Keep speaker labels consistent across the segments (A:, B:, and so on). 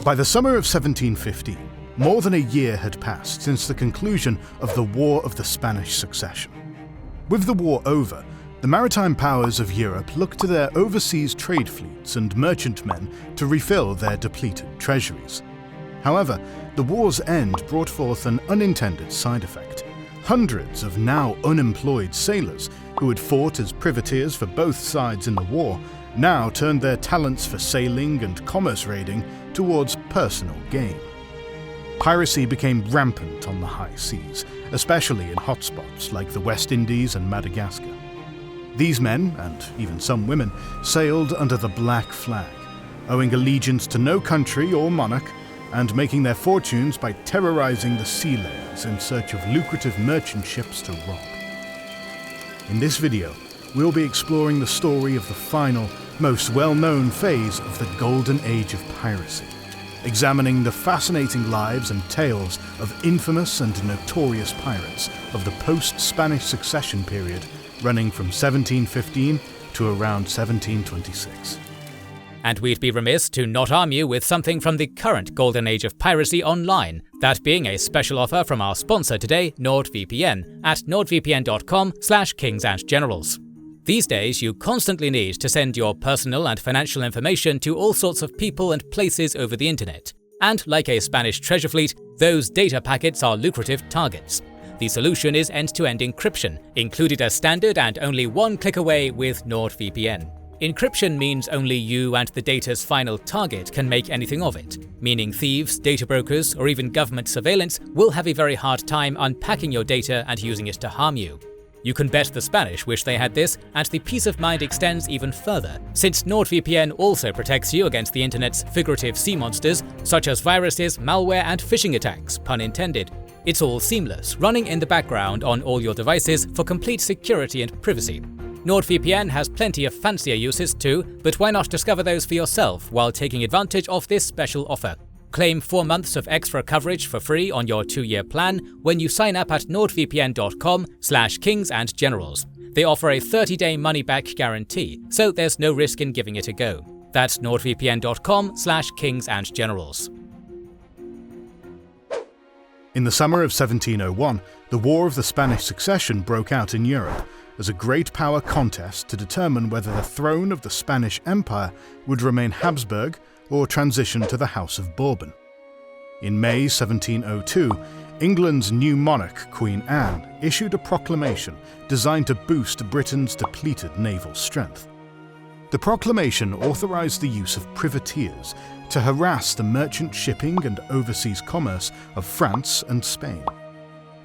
A: By the summer of 1750, more than a year had passed since the conclusion of the War of the Spanish Succession. With the war over, the maritime powers of Europe looked to their overseas trade fleets and merchantmen to refill their depleted treasuries. However, the war's end brought forth an unintended side effect. Hundreds of now unemployed sailors who had fought as privateers for both sides in the war now turned their talents for sailing and commerce raiding towards personal gain. Piracy became rampant on the high seas, especially in hotspots like the West Indies and Madagascar. These men, and even some women, sailed under the Black Flag, owing allegiance to no country or monarch, and making their fortunes by terrorizing the sea lanes in search of lucrative merchant ships to rob. In this video, we'll be exploring the story of the final, most well-known phase of the Golden Age of piracy, examining the fascinating lives and tales of infamous and notorious pirates of the post-Spanish succession period running from 1715 to around 1726.
B: And we'd be remiss to not arm you with something from the current Golden Age of piracy online, that being a special offer from our sponsor today, NordVPN, at nordvpn.com/kingsandgenerals. These days, you constantly need to send your personal and financial information to all sorts of people and places over the internet. And like a Spanish treasure fleet, those data packets are lucrative targets. The solution is end-to-end encryption, included as standard and only one click away with NordVPN. Encryption means only you and the data's final target can make anything of it, meaning thieves, data brokers, or even government surveillance will have a very hard time unpacking your data and using it to harm you. You can bet the Spanish wish they had this, and the peace of mind extends even further, since NordVPN also protects you against the internet's figurative sea monsters, such as viruses, malware, and phishing attacks, pun intended. It's all seamless, running in the background on all your devices for complete security and privacy. NordVPN has plenty of fancier uses too, but why not discover those for yourself while taking advantage of this special offer? Claim 4 months of extra coverage for free on your 2-year plan when you sign up at nordvpn.com/kingsandgenerals. They offer a 30-day money-back guarantee, so there's no risk in giving it a go. That's nordvpn.com/kingsandgenerals.
A: In the summer of 1701, the War of the Spanish Succession broke out in Europe as a great power contest to determine whether the throne of the Spanish Empire would remain Habsburg or transition to the House of Bourbon. In May 1702, England's new monarch, Queen Anne, issued a proclamation designed to boost Britain's depleted naval strength. The proclamation authorized the use of privateers to harass the merchant shipping and overseas commerce of France and Spain.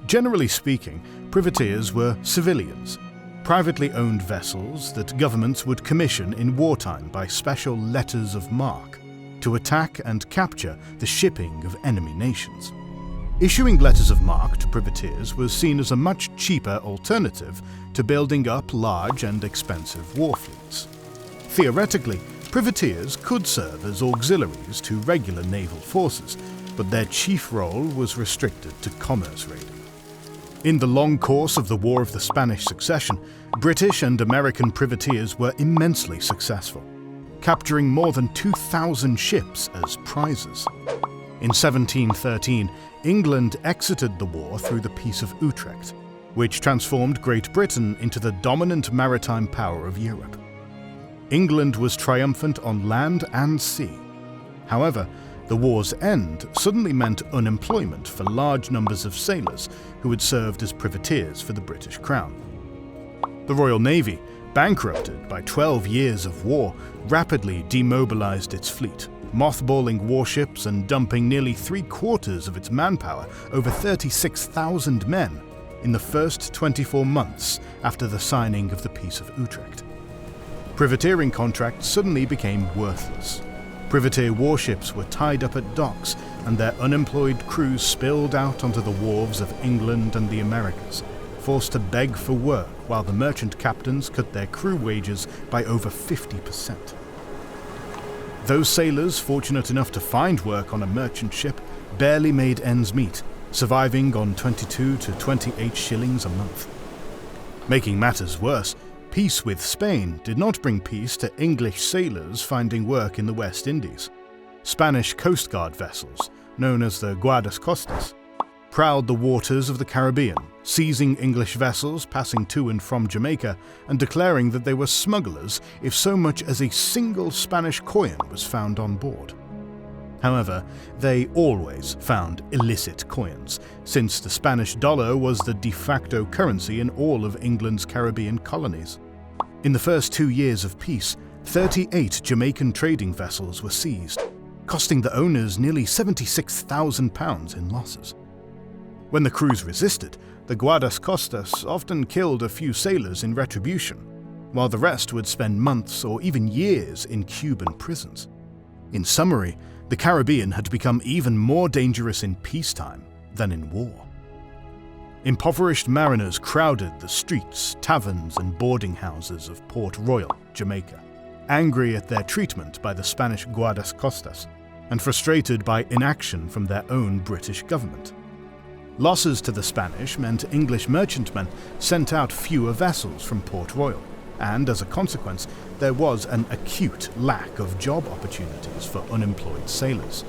A: Generally speaking, privateers were civilians, privately owned vessels that governments would commission in wartime by special letters of marque to attack and capture the shipping of enemy nations. Issuing letters of marque to privateers was seen as a much cheaper alternative to building up large and expensive war fleets. Theoretically, privateers could serve as auxiliaries to regular naval forces, but their chief role was restricted to commerce raiding. In the long course of the War of the Spanish Succession, British and American privateers were immensely successful, capturing more than 2,000 ships as prizes. In 1713, England exited the war through the Peace of Utrecht, which transformed Great Britain into the dominant maritime power of Europe. England was triumphant on land and sea. However, the war's end suddenly meant unemployment for large numbers of sailors who had served as privateers for the British Crown. The Royal Navy, bankrupted by 12 years of war, rapidly demobilized its fleet, mothballing warships and dumping nearly 3/4 of its manpower, over 36,000 men, in the first 24 months after the signing of the Peace of Utrecht. Privateering contracts suddenly became worthless. Privateer warships were tied up at docks, and their unemployed crews spilled out onto the wharves of England and the Americas, forced to beg for work while the merchant captains cut their crew wages by over 50%. Those sailors fortunate enough to find work on a merchant ship barely made ends meet, surviving on 22 to 28 shillings a month. Making matters worse, peace with Spain did not bring peace to English sailors finding work in the West Indies. Spanish Coast Guard vessels, known as the Guardas Costas, prowled the waters of the Caribbean, seizing English vessels passing to and from Jamaica and declaring that they were smugglers if so much as a single Spanish coin was found on board. However, they always found illicit coins, since the Spanish dollar was the de facto currency in all of England's Caribbean colonies. In the first 2 years of peace, 38 Jamaican trading vessels were seized, costing the owners nearly £76,000 in losses. When the crews resisted, the Guardas Costas often killed a few sailors in retribution, while the rest would spend months or even years in Cuban prisons. In summary, the Caribbean had become even more dangerous in peacetime than in war. Impoverished mariners crowded the streets, taverns, and boarding houses of Port Royal, Jamaica, angry at their treatment by the Spanish Guardas Costas and frustrated by inaction from their own British government. Losses to the Spanish meant English merchantmen sent out fewer vessels from Port Royal, and as a consequence, there was an acute lack of job opportunities for unemployed sailors.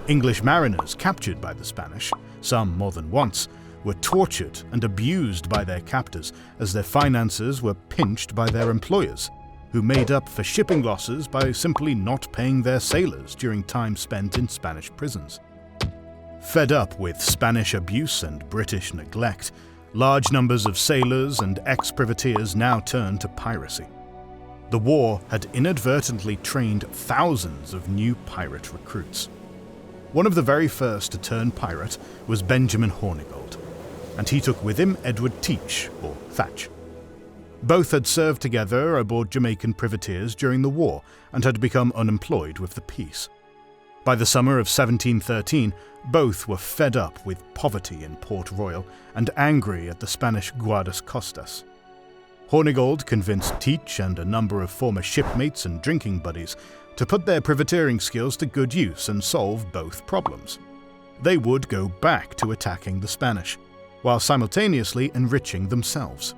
A: English mariners captured by the Spanish, some more than once, were tortured and abused by their captors as their finances were pinched by their employers, who made up for shipping losses by simply not paying their sailors during time spent in Spanish prisons. Fed up with Spanish abuse and British neglect, large numbers of sailors and ex-privateers now turned to piracy. The war had inadvertently trained thousands of new pirate recruits. One of the very first to turn pirate was Benjamin Hornigold, and he took with him Edward Teach, or Thatch. Both had served together aboard Jamaican privateers during the war and had become unemployed with the peace. By the summer of 1713, both were fed up with poverty in Port Royal and angry at the Spanish Guardas Costas. Hornigold convinced Teach and a number of former shipmates and drinking buddies to put their privateering skills to good use and solve both problems. They would go back to attacking the Spanish, while simultaneously enriching themselves.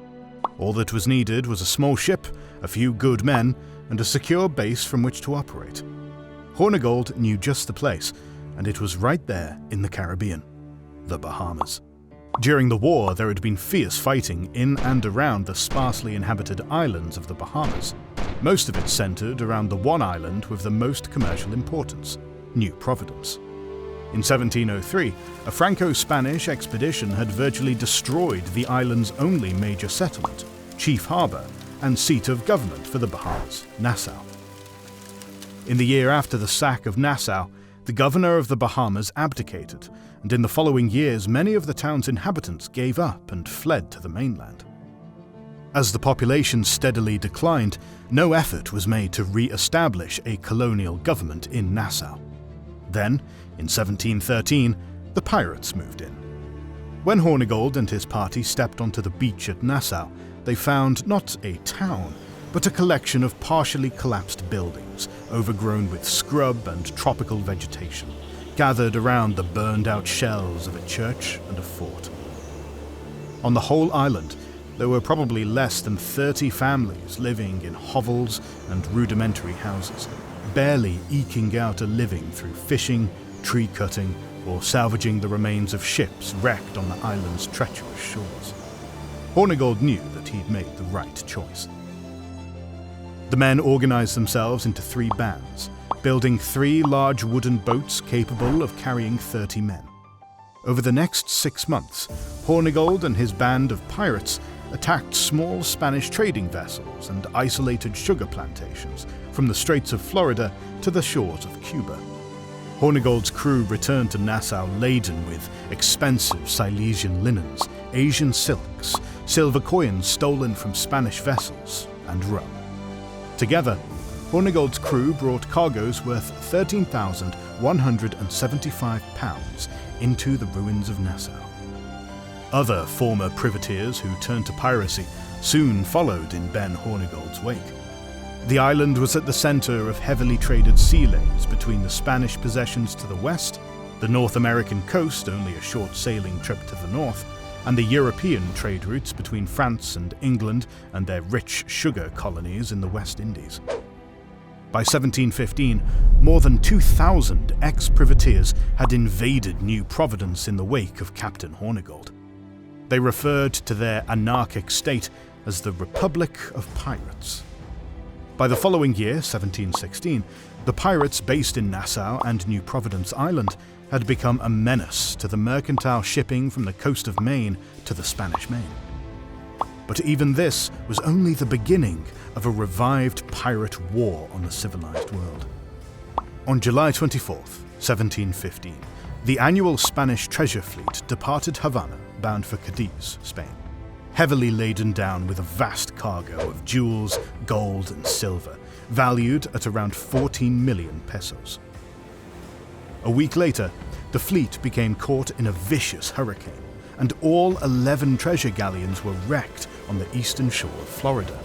A: All that was needed was a small ship, a few good men, and a secure base from which to operate. Hornigold knew just the place, and it was right there in the Caribbean, the Bahamas. During the war, there had been fierce fighting in and around the sparsely inhabited islands of the Bahamas, most of it centered around the one island with the most commercial importance, New Providence. In 1703, a Franco-Spanish expedition had virtually destroyed the island's only major settlement, chief harbour, and seat of government for the Bahamas, Nassau. In the year after the sack of Nassau, the governor of the Bahamas abdicated, and in the following years many of the town's inhabitants gave up and fled to the mainland. As the population steadily declined, no effort was made to re-establish a colonial government in Nassau. Then, in 1713, the pirates moved in. When Hornigold and his party stepped onto the beach at Nassau, they found not a town, but a collection of partially collapsed buildings, overgrown with scrub and tropical vegetation, gathered around the burned-out shells of a church and a fort. On the whole island, there were probably less than 30 families living in hovels and rudimentary houses, barely eking out a living through fishing, tree cutting, or salvaging the remains of ships wrecked on the island's treacherous shores. Hornigold knew that he'd made the right choice. The men organized themselves into 3 bands, building 3 large wooden boats capable of carrying 30 men. Over the next 6 months, Hornigold and his band of pirates attacked small Spanish trading vessels and isolated sugar plantations from the Straits of Florida to the shores of Cuba. Hornigold's crew returned to Nassau laden with expensive Silesian linens, Asian silks, silver coins stolen from Spanish vessels, and rum. Together, Hornigold's crew brought cargoes worth £13,175 into the ruins of Nassau. Other former privateers who turned to piracy soon followed in Ben Hornigold's wake. The island was at the center of heavily traded sea lanes between the Spanish possessions to the west, the North American coast only a short sailing trip to the north, and the European trade routes between France and England and their rich sugar colonies in the West Indies. By 1715, more than 2,000 ex-privateers had invaded New Providence in the wake of Captain Hornigold. They referred to their anarchic state as the Republic of Pirates. By the following year, 1716, the pirates based in Nassau and New Providence Island had become a menace to the mercantile shipping from the coast of Maine to the Spanish Main. But even this was only the beginning of a revived pirate war on the civilized world. On July 24th, 1715, the annual Spanish treasure fleet departed Havana bound for Cadiz, Spain, heavily laden down with a vast cargo of jewels, gold and silver, valued at around 14 million pesos. A week later, the fleet became caught in a vicious hurricane, and all 11 treasure galleons were wrecked on the eastern shore of Florida.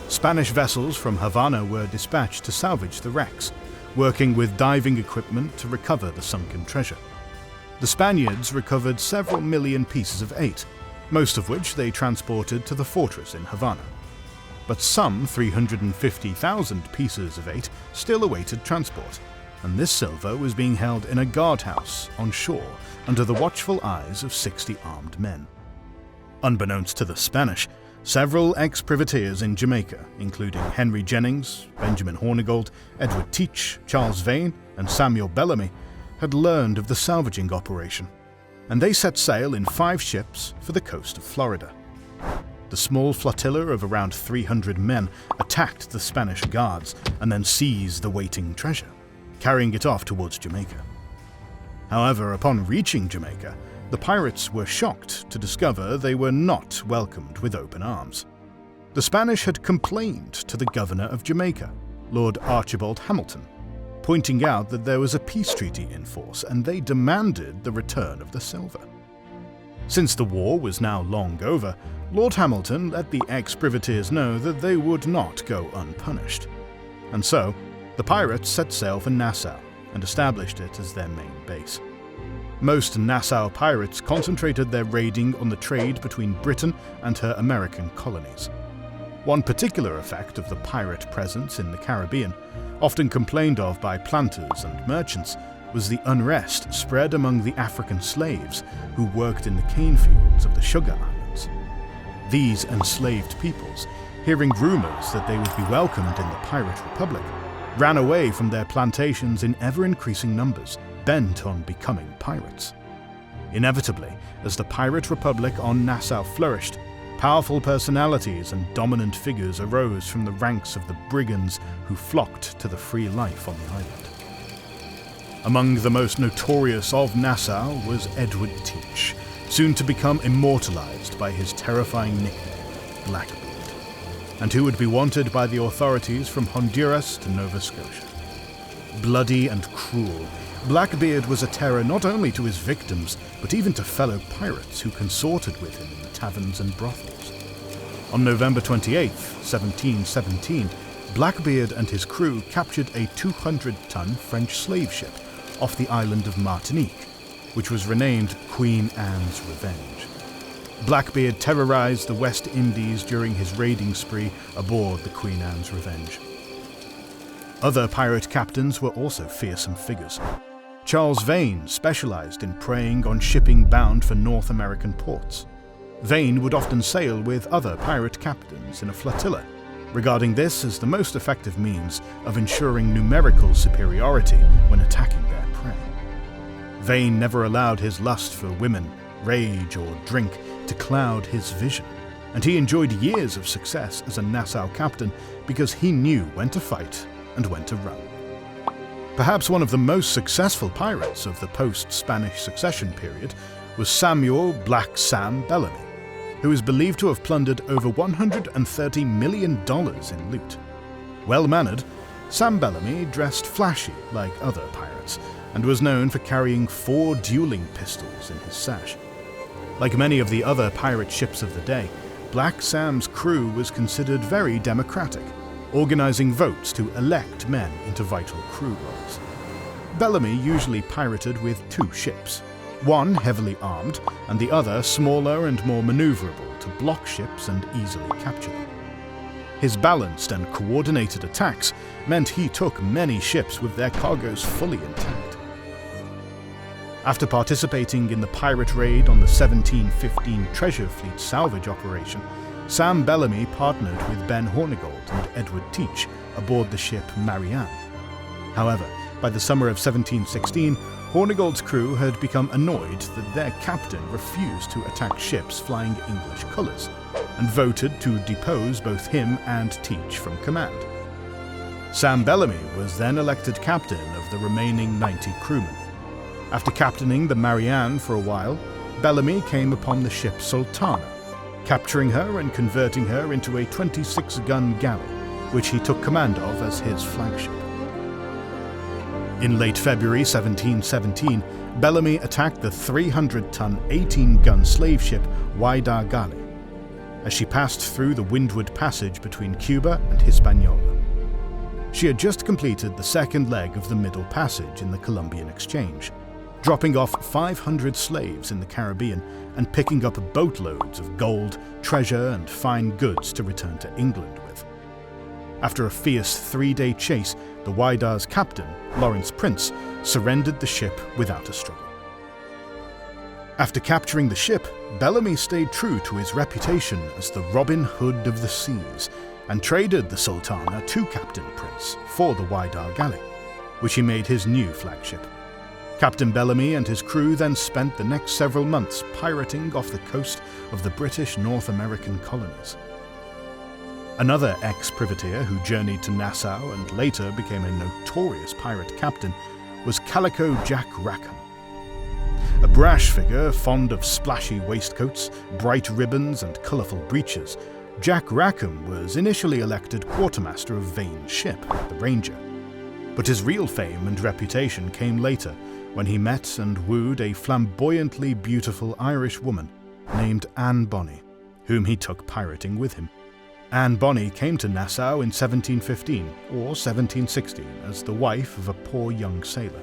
A: Spanish vessels from Havana were dispatched to salvage the wrecks, working with diving equipment to recover the sunken treasure. The Spaniards recovered several million pieces of eight, most of which they transported to the fortress in Havana. But some 350,000 pieces of eight still awaited transport, and this silver was being held in a guardhouse on shore under the watchful eyes of 60 armed men. Unbeknownst to the Spanish, several ex-privateers in Jamaica, including Henry Jennings, Benjamin Hornigold, Edward Teach, Charles Vane, and Samuel Bellamy, had learned of the salvaging operation, and they set sail in 5 ships for the coast of Florida. The small flotilla of around 300 men attacked the Spanish guards and then seized the waiting treasure, carrying it off towards Jamaica. However, upon reaching Jamaica, the pirates were shocked to discover they were not welcomed with open arms. The Spanish had complained to the governor of Jamaica, Lord Archibald Hamilton, pointing out that there was a peace treaty in force and they demanded the return of the silver. Since the war was now long over, Lord Hamilton let the ex-privateers know that they would not go unpunished. And so, the pirates set sail for Nassau and established it as their main base. Most Nassau pirates concentrated their raiding on the trade between Britain and her American colonies. One particular effect of the pirate presence in the Caribbean, often complained of by planters and merchants, was the unrest spread among the African slaves who worked in the cane fields of the Sugar Islands. These enslaved peoples, hearing rumors that they would be welcomed in the Pirate Republic, ran away from their plantations in ever-increasing numbers, bent on becoming pirates. Inevitably, as the Pirate Republic on Nassau flourished, powerful personalities and dominant figures arose from the ranks of the brigands who flocked to the free life on the island. Among the most notorious of Nassau was Edward Teach, soon to become immortalized by his terrifying nickname, Blackbeard, and who would be wanted by the authorities from Honduras to Nova Scotia. Bloody and cruel, Blackbeard was a terror not only to his victims, but even to fellow pirates who consorted with him in the taverns and brothels. On November 28, 1717, Blackbeard and his crew captured a 200-ton French slave ship off the island of Martinique, which was renamed Queen Anne's Revenge. Blackbeard terrorized the West Indies during his raiding spree aboard the Queen Anne's Revenge. Other pirate captains were also fearsome figures. Charles Vane specialized in preying on shipping bound for North American ports. Vane would often sail with other pirate captains in a flotilla, regarding this as the most effective means of ensuring numerical superiority when attacking their prey. Vane never allowed his lust for women, rage, or drink to cloud his vision, and he enjoyed years of success as a Nassau captain because he knew when to fight and when to run. Perhaps one of the most successful pirates of the post-Spanish succession period was Samuel Black Sam Bellamy, who is believed to have plundered over $130 million in loot. Well-mannered, Sam Bellamy dressed flashy like other pirates, and was known for carrying 4 dueling pistols in his sash. Like many of the other pirate ships of the day, Black Sam's crew was considered very democratic, organizing votes to elect men into vital crew roles. Bellamy usually pirated with 2 ships, one heavily armed and the other smaller and more maneuverable to block ships and easily capture them. His balanced and coordinated attacks meant he took many ships with their cargoes fully intact. After participating in the pirate raid on the 1715 Treasure Fleet salvage operation, Sam Bellamy partnered with Ben Hornigold and Edward Teach aboard the ship Marianne. However, by the summer of 1716, Hornigold's crew had become annoyed that their captain refused to attack ships flying English colours, and voted to depose both him and Teach from command. Sam Bellamy was then elected captain of the remaining 90 crewmen. After captaining the Marianne for a while, Bellamy came upon the ship Sultana, capturing her and converting her into a 26-gun galley, which he took command of as his flagship. In late February 1717, Bellamy attacked the 300-ton, 18-gun slave ship Whydah Galley as she passed through the Windward Passage between Cuba and Hispaniola. She had just completed the second leg of the Middle Passage in the Columbian Exchange, dropping off 500 slaves in the Caribbean and picking up boatloads of gold, treasure, and fine goods to return to England with. After a fierce 3-day chase, the Whydah's captain, Lawrence Prince, surrendered the ship without a struggle. After capturing the ship, Bellamy stayed true to his reputation as the Robin Hood of the seas and traded the Sultana to Captain Prince for the Whydah Galley, which he made his new flagship. Captain Bellamy and his crew then spent the next several months pirating off the coast of the British North American colonies. Another ex-privateer who journeyed to Nassau and later became a notorious pirate captain was Calico Jack Rackham. A brash figure fond of splashy waistcoats, bright ribbons and colourful breeches, Jack Rackham was initially elected quartermaster of Vane's ship, the Ranger. But his real fame and reputation came later when he met and wooed a flamboyantly beautiful Irish woman named Anne Bonny, whom he took pirating with him. Anne Bonny came to Nassau in 1715 or 1716 as the wife of a poor young sailor.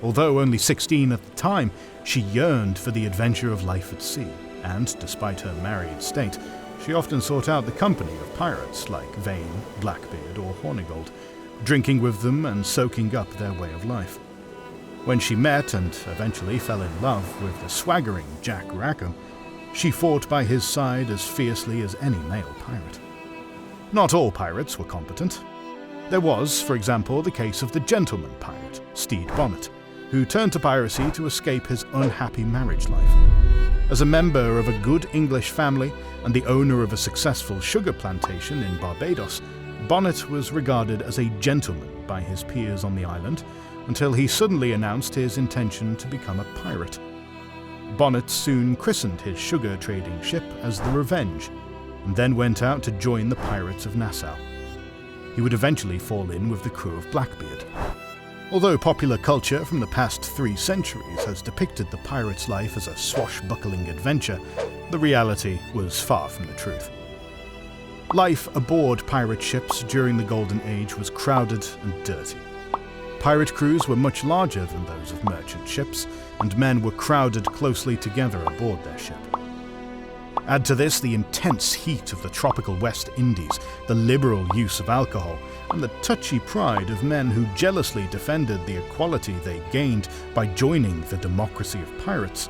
A: Although only 16 at the time, she yearned for the adventure of life at sea, and despite her married state, she often sought out the company of pirates like Vane, Blackbeard or Hornigold, drinking with them and soaking up their way of life. When she met and eventually fell in love with the swaggering Jack Rackham, she fought by his side as fiercely as any male pirate. Not all pirates were competent. There was, for example, the case of the gentleman pirate, Stede Bonnet, who turned to piracy to escape his unhappy marriage life. As a member of a good English family and the owner of a successful sugar plantation in Barbados, Bonnet was regarded as a gentleman by his peers on the island until he suddenly announced his intention to become a pirate. Bonnet soon christened his sugar trading ship as the Revenge, and then went out to join the Pirates of Nassau. He would eventually fall in with the crew of Blackbeard. Although popular culture from the past 3 centuries has depicted the pirate's life as a swashbuckling adventure, the reality was far from the truth. Life aboard pirate ships during the Golden Age was crowded and dirty. Pirate crews were much larger than those of merchant ships, and men were crowded closely together aboard their ship. Add to this the intense heat of the tropical West Indies, the liberal use of alcohol, and the touchy pride of men who jealously defended the equality they gained by joining the democracy of pirates,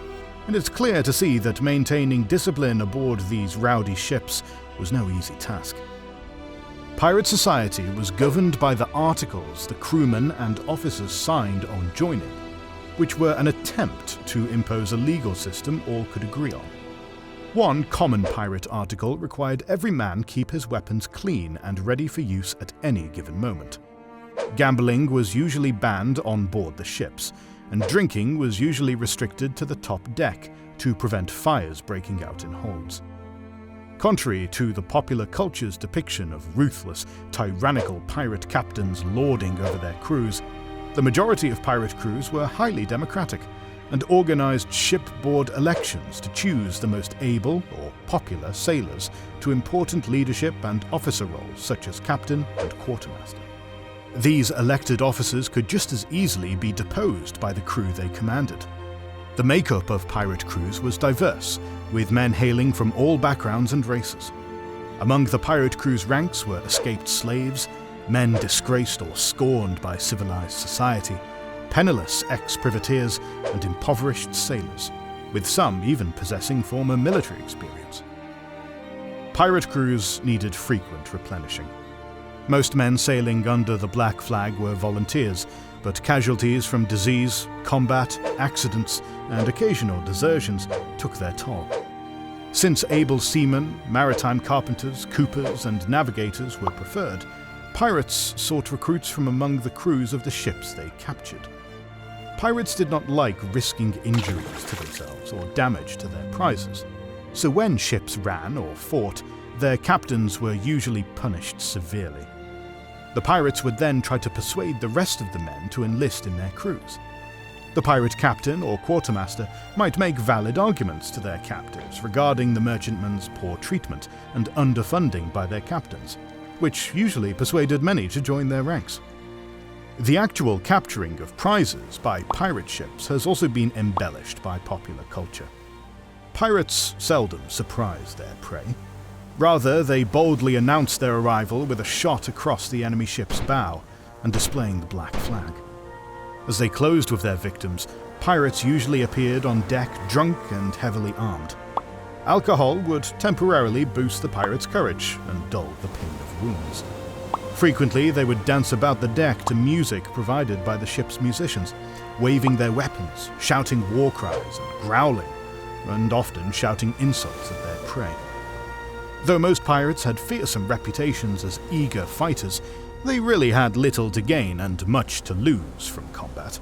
A: and it's clear to see that maintaining discipline aboard these rowdy ships was no easy task. Pirate society was governed by the articles the crewmen and officers signed on joining, which were an attempt to impose a legal system all could agree on. One common pirate article required every man keep his weapons clean and ready for use at any given moment. Gambling was usually banned on board the ships, and drinking was usually restricted to the top deck to prevent fires breaking out in holds. Contrary to the popular culture's depiction of ruthless, tyrannical pirate captains lording over their crews, the majority of pirate crews were highly democratic and organized shipboard elections to choose the most able or popular sailors to important leadership and officer roles such as captain and quartermaster. These elected officers could just as easily be deposed by the crew they commanded. The makeup of pirate crews was diverse, with men hailing from all backgrounds and races. Among the pirate crew's ranks were escaped slaves, men disgraced or scorned by civilized society, penniless ex-privateers, and impoverished sailors, with some even possessing former military experience. Pirate crews needed frequent replenishing. Most men sailing under the Black Flag were volunteers, but casualties from disease, combat, accidents, and occasional desertions took their toll. Since able seamen, maritime carpenters, coopers, and navigators were preferred, pirates sought recruits from among the crews of the ships they captured. Pirates did not like risking injuries to themselves or damage to their prizes, so when ships ran or fought, their captains were usually punished severely. The pirates would then try to persuade the rest of the men to enlist in their crews. The pirate captain or quartermaster might make valid arguments to their captors regarding the merchantmen's poor treatment and underfunding by their captains, which usually persuaded many to join their ranks. The actual capturing of prizes by pirate ships has also been embellished by popular culture. Pirates seldom surprise their prey. Rather, they boldly announce their arrival with a shot across the enemy ship's bow and displaying the Black Flag. As they closed with their victims, pirates usually appeared on deck drunk and heavily armed. Alcohol would temporarily boost the pirates' courage and dull the pain of wounds. Frequently, they would dance about the deck to music provided by the ship's musicians, waving their weapons, shouting war cries and growling, and often shouting insults at their prey. Though most pirates had fearsome reputations as eager fighters, they really had little to gain and much to lose from combat.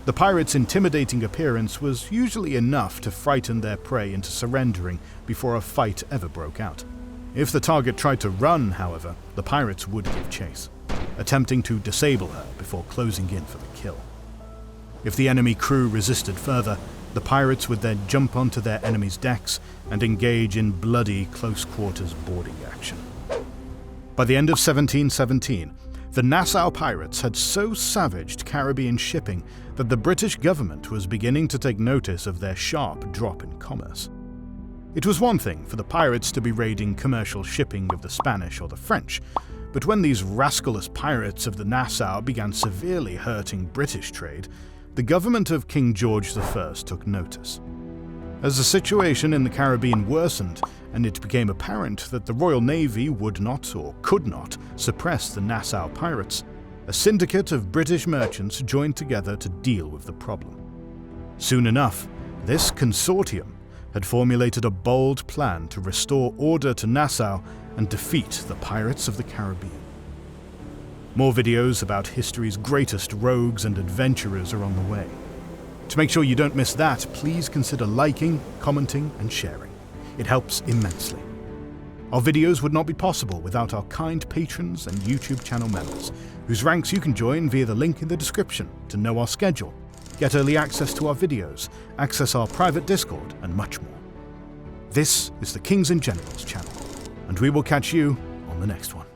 A: The pirates' intimidating appearance was usually enough to frighten their prey into surrendering before a fight ever broke out. If the target tried to run, however, the pirates would give chase, attempting to disable her before closing in for the kill. If the enemy crew resisted further, the pirates would then jump onto their enemy's decks and engage in bloody close-quarters boarding action. By the end of 1717, the Nassau pirates had so savaged Caribbean shipping that the British government was beginning to take notice of their sharp drop in commerce. It was one thing for the pirates to be raiding commercial shipping of the Spanish or the French, but when these rascalous pirates of the Nassau began severely hurting British trade, the government of King George I took notice. As the situation in the Caribbean worsened, and it became apparent that the Royal Navy would not or could not suppress the Nassau pirates, a syndicate of British merchants joined together to deal with the problem. Soon enough, this consortium had formulated a bold plan to restore order to Nassau and defeat the pirates of the Caribbean. More videos about history's greatest rogues and adventurers are on the way. To make sure you don't miss that, please consider liking, commenting, and sharing. It helps immensely. Our videos would not be possible without our kind patrons and YouTube channel members, whose ranks you can join via the link in the description to know our schedule, get early access to our videos, access our private Discord, and much more. This is the Kings and Generals channel, and we will catch you on the next one.